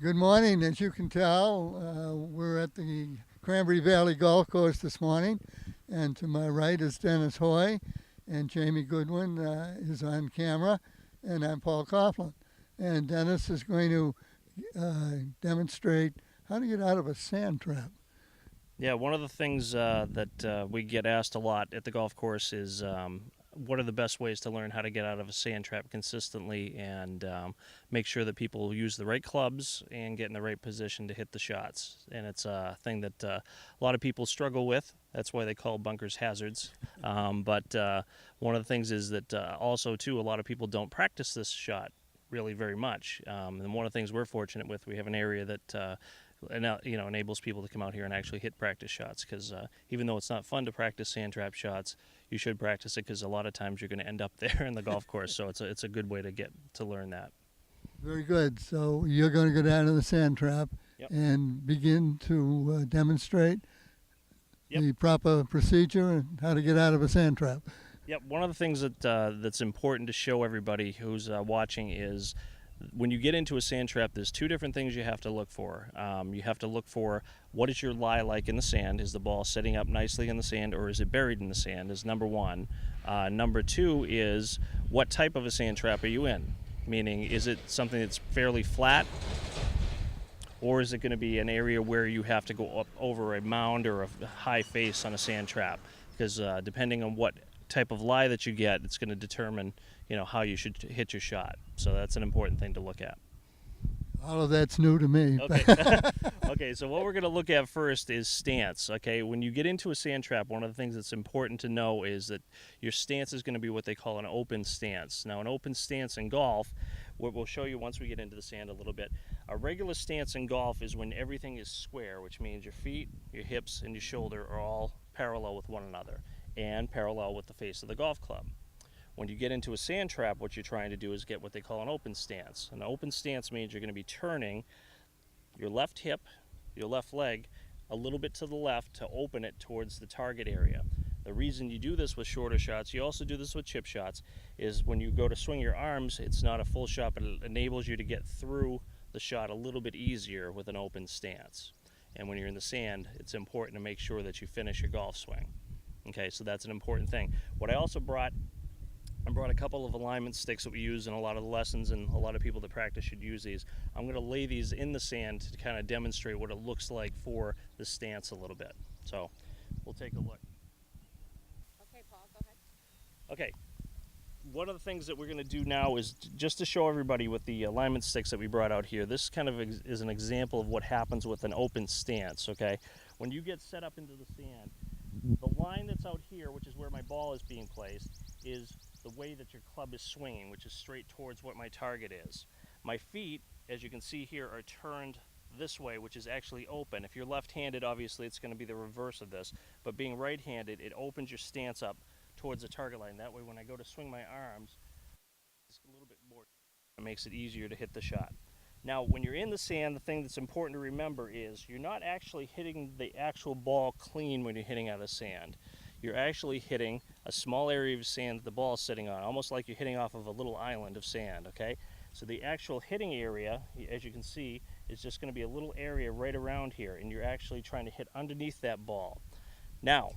Good morning. As you can tell, we're at the Cranberry Valley Golf Course this morning, and to my right is Dennis Hoye, and Jamie Goodwin is on camera, and I'm Paul Coughlin. And Dennis is going to demonstrate how to get out of a sand trap. Yeah, one of the things that we get asked a lot at the golf course is what are the best ways to learn how to get out of a sand trap consistently and make sure that people use the right clubs and get in the right position to hit the shots. And it's a thing that a lot of people struggle with. That's why they call bunkers hazards. But one of the things is that also, too, a lot of people don't practice this shot really very much. And one of the things we're fortunate with, we have an area that enables people to come out here and actually hit practice shots, because even though it's not fun to practice sand trap shots, you should practice it, because a lot of times you're going to end up there in the golf course. So it's a good way to get to learn that. Very good. So you're going to go down to the sand trap Yep. and begin to demonstrate Yep. the proper procedure and how to get out of a sand trap. Yep. One of the things that's important to show everybody who's watching is when you get into a sand trap, there's two different things you have to look for. You have to look for what is your lie like in the sand. Is the ball setting up nicely in the sand, or is it buried in the sand, is number one. Number two is what type of a sand trap are you in? Meaning, is it something that's fairly flat, or is it going to be an area where you have to go up over a mound or a high face on a sand trap? Because depending on what type of lie that you get, it's going to determine how you should hit your shot. So that's an important thing to look at. All of that's new to me. Okay. Okay, so what we're going to look at first is stance. Okay, when you get into a sand trap, one of the things that's important to know is that your stance is going to be what they call an open stance. Now, an open stance in golf, what we'll show you once we get into the sand a little bit, a regular stance in golf is when everything is square, which means your feet, your hips, and your shoulder are all parallel with one another and parallel with the face of the golf club. When you get into a sand trap, what you're trying to do is get what they call an open stance. An open stance means you're going to be turning your left hip, your left leg, a little bit to the left to open it towards the target area. The reason you do this with shorter shots, you also do this with chip shots, is when you go to swing your arms, it's not a full shot, but it enables you to get through the shot a little bit easier with an open stance. And when you're in the sand, it's important to make sure that you finish your golf swing. Okay, so that's an important thing. What I also brought a couple of alignment sticks that we use in a lot of the lessons, and a lot of people that practice should use these. I'm going to lay these in the sand to kind of demonstrate what it looks like for the stance a little bit. So we'll take a look. Okay, Paul, go ahead. Okay, one of the things that we're going to do now is just to show everybody with the alignment sticks that we brought out here. This kind of is an example of what happens with an open stance. Okay, when you get set up into the sand, the line that's out here, which is where my ball is being placed, is the way that your club is swinging, which is straight towards what my target is. My feet, as you can see here, are turned this way, which is actually open. If you're left-handed, obviously it's going to be the reverse of this, but being right-handed, it opens your stance up towards the target line. That way when I go to swing my arms, it's a little bit more, it makes it easier to hit the shot. Now, when you're in the sand, the thing that's important to remember is you're not actually hitting the actual ball clean when you're hitting out of the sand. You're actually hitting a small area of sand that the ball is sitting on, almost like you're hitting off of a little island of sand, okay? So the actual hitting area, as you can see, is just going to be a little area right around here, and you're actually trying to hit underneath that ball. Now,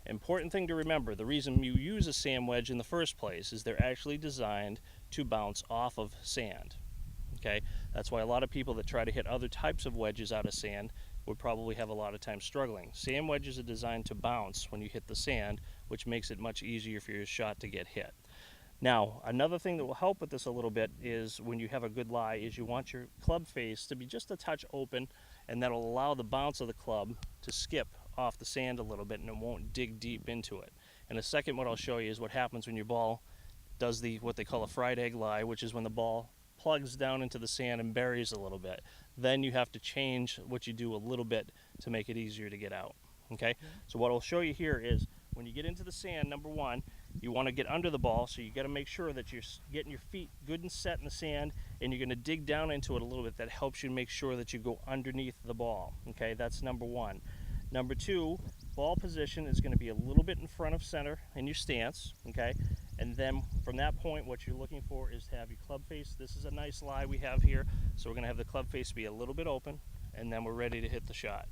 important thing to remember, the reason you use a sand wedge in the first place is they're actually designed to bounce off of sand. Okay, that's why a lot of people that try to hit other types of wedges out of sand would probably have a lot of time struggling. Sand wedges are designed to bounce when you hit the sand, which makes it much easier for your shot to get hit. Now, another thing that will help with this a little bit is when you have a good lie is you want your club face to be just a touch open, and that'll allow the bounce of the club to skip off the sand a little bit, and it won't dig deep into it. And the second, what I'll show you is what happens when your ball does what they call a fried egg lie, which is when the ball plugs down into the sand and buries a little bit. Then you have to change what you do a little bit to make it easier to get out. Okay? So what I'll show you here is when you get into the sand, number one, you want to get under the ball, so you got to make sure that you're getting your feet good and set in the sand, and you're going to dig down into it a little bit. That helps you make sure that you go underneath the ball. Okay? That's number one. Number two, ball position is going to be a little bit in front of center in your stance, okay? And then from that point, what you're looking for is to have your club face. This is a nice lie we have here. So we're going to have the club face be a little bit open, and then we're ready to hit the shot.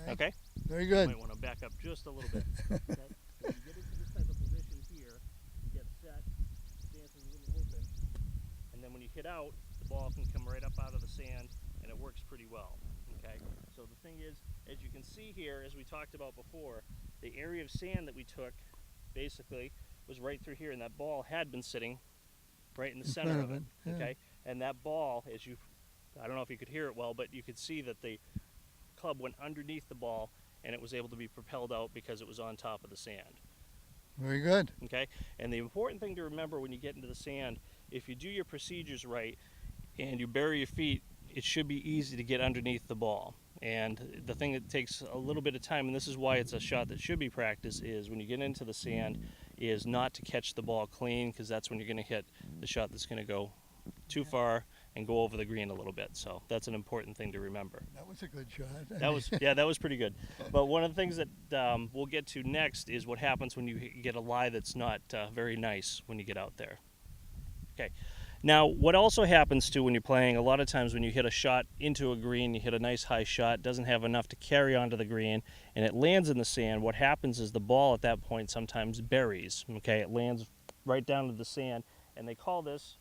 Okay? Very You good. might want to back up just a little bit. Okay? So when you get into this type of position here, you get set, stance is a little open, and then when you hit out, the ball can come right up out of the sand, and it works pretty well. Okay? So the thing is, as you can see here, as we talked about before, the area of sand that we took basically was right through here, and that ball had been sitting right in the center front of of it. it, yeah. Okay? And that ball, as you, I don't know if you could hear it well, but you could see that the club went underneath the ball and it was able to be propelled out because it was on top of the sand. Very good. Okay? And the important thing to remember when you get into the sand, if you do your procedures right and you bury your feet, it should be easy to get underneath the ball. And the thing that takes a little bit of time, and this is why it's a shot that should be practiced, is when you get into the sand, is not to catch the ball clean, because that's when you're going to hit the shot that's going to go too far and go over the green a little bit. So that's an important thing to remember. That was a good shot. That was pretty good. But one of the things that we'll get to next is what happens when you get a lie that's not very nice when you get out there. Okay. Now, what also happens too when you're playing, a lot of times when you hit a shot into a green, you hit a nice high shot, doesn't have enough to carry onto the green, and it lands in the sand, what happens is the ball at that point sometimes buries. Okay, it lands right down to the sand, and they call this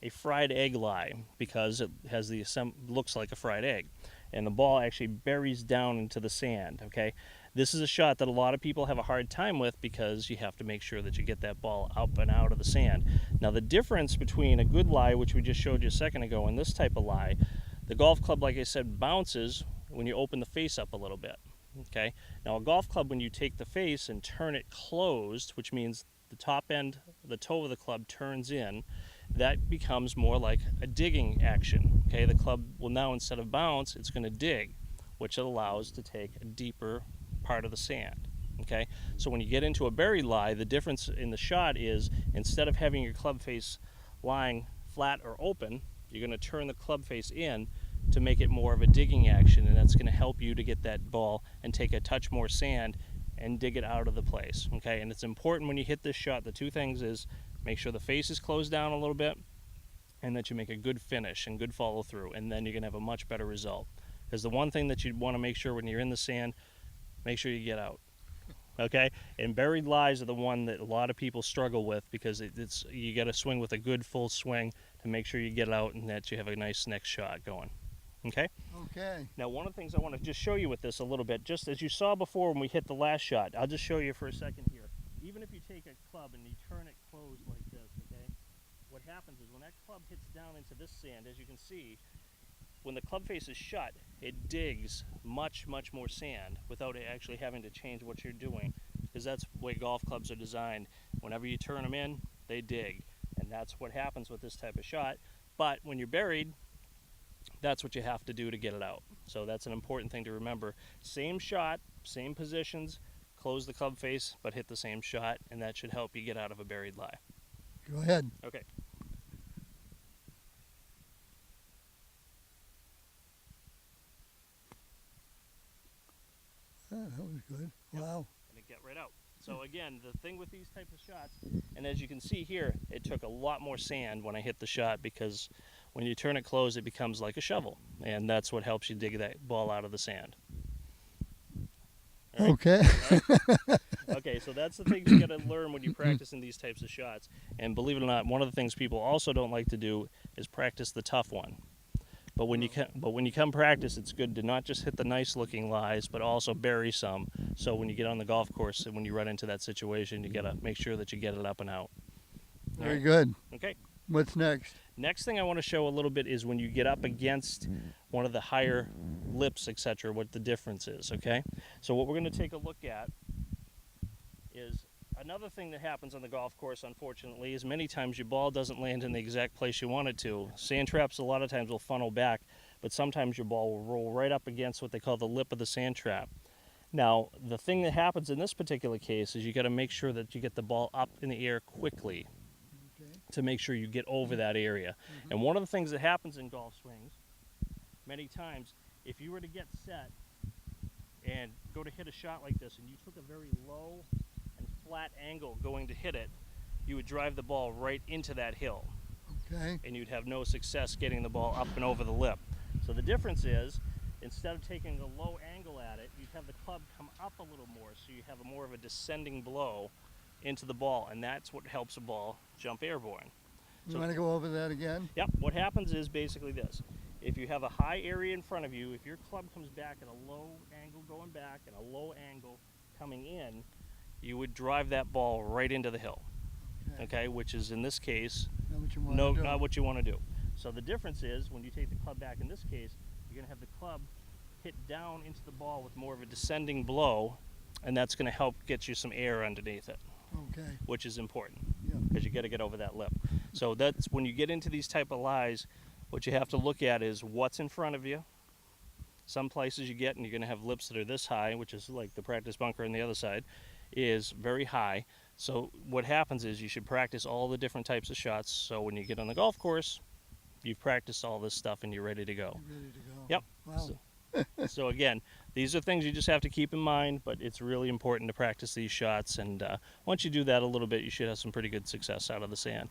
a fried egg lie because it has looks like a fried egg, and the ball actually buries down into the sand. Okay, this is a shot that a lot of people have a hard time with because you have to make sure that you get that ball up and out of the sand. Now the difference between a good lie, which we just showed you a second ago, and this type of lie, the golf club, like I said, bounces when you open the face up a little bit. Okay, now a golf club, when you take the face and turn it closed, which means the top end, the toe of the club turns in, that becomes more like a digging action. Okay, the club will now, instead of bounce, it's going to dig, which it allows to take a deeper part of the sand. Okay, so when you get into a buried lie, the difference in the shot is, instead of having your club face lying flat or open, you're going to turn the club face in to make it more of a digging action, and that's going to help you to get that ball and take a touch more sand and dig it out of the place. Okay, and it's important when you hit this shot, the two things is make sure the face is closed down a little bit and that you make a good finish and good follow through, and then you're going to have a much better result. Because the one thing that you want to make sure when you're in the sand, make sure you get out. Okay, and buried lies are the one that a lot of people struggle with because it's you got to swing with a good full swing to make sure you get out and that you have a nice next shot going. Okay. Okay. Now, one of the things I want to just show you with this a little bit, just as you saw before when we hit the last shot, I'll just show you for a second here. Even if you take a club and you turn it closed like this, okay, what happens is when that club hits down into this sand, as you can see, when the club face is shut, it digs much more sand without it actually having to change what you're doing, because that's the way golf clubs are designed. Whenever you turn them in, they dig, and that's what happens with this type of shot. But when you're buried, that's what you have to do to get it out. So that's an important thing to remember. Same shot, same positions, close the club face, but hit the same shot, and that should help you get out of a buried lie. Go ahead. Okay. Oh, that was good. Yep. Wow. And it get right out. So again, the thing with these type of shots, and as you can see here, it took a lot more sand when I hit the shot, because when you turn it closed, it becomes like a shovel, and that's what helps you dig that ball out of the sand. All right? Okay. All right? Okay, so that's the things you got to learn when you're practicing these types of shots. And believe it or not, one of the things people also don't like to do is practice the tough one. But when you come practice, it's good to not just hit the nice looking lies, but also bury some. So when you get on the golf course and when you run into that situation, you got to make sure that you get it up and out. Very good. Okay. What's next? Next thing I want to show a little bit is when you get up against one of the higher lips, etc., what the difference is, okay? So what we're going to take a look at is another thing that happens on the golf course, unfortunately, is many times your ball doesn't land in the exact place you want it to. Sand traps a lot of times will funnel back, but sometimes your ball will roll right up against what they call the lip of the sand trap. Now, the thing that happens in this particular case is you got to make sure that you get the ball up in the air quickly to make sure you get over that area. And one of the things that happens in golf swings, many times, if you were to get set and go to hit a shot like this and you took a very low and flat angle going to hit it, you would drive the ball right into that hill, Okay. and you'd have no success getting the ball up and over the lip. So the difference is, instead of taking a low angle at it, you'd have the club come up a little more, so you have a more of a descending blow into the ball, and that's what helps a ball jump airborne. You So- want to go over that again? Yep, what happens is basically this. If you have a high area in front of you, if your club comes back at a low angle going back and a low angle coming in, you would drive that ball right into the hill, okay, which is in this case, Not what you want no, to do. not what you want to do. So the difference is when you take the club back in this case, you're going to have the club hit down into the ball with more of a descending blow, and that's going to help get you some air underneath it, Okay. which is important Yeah. because you got to get over that lip. So that's when you get into these type of lies, what you have to look at is what's in front of you. Some places you get and you're going to have lips that are this high, which is like the practice bunker on the other side, is very high. So what happens is you should practice all the different types of shots, so when you get on the golf course, you've practiced all this stuff and you're ready to go. You're ready to go. Yep. Wow. So again, these are things you just have to keep in mind, but it's really important to practice these shots, and once you do that a little bit, you should have some pretty good success out of the sand.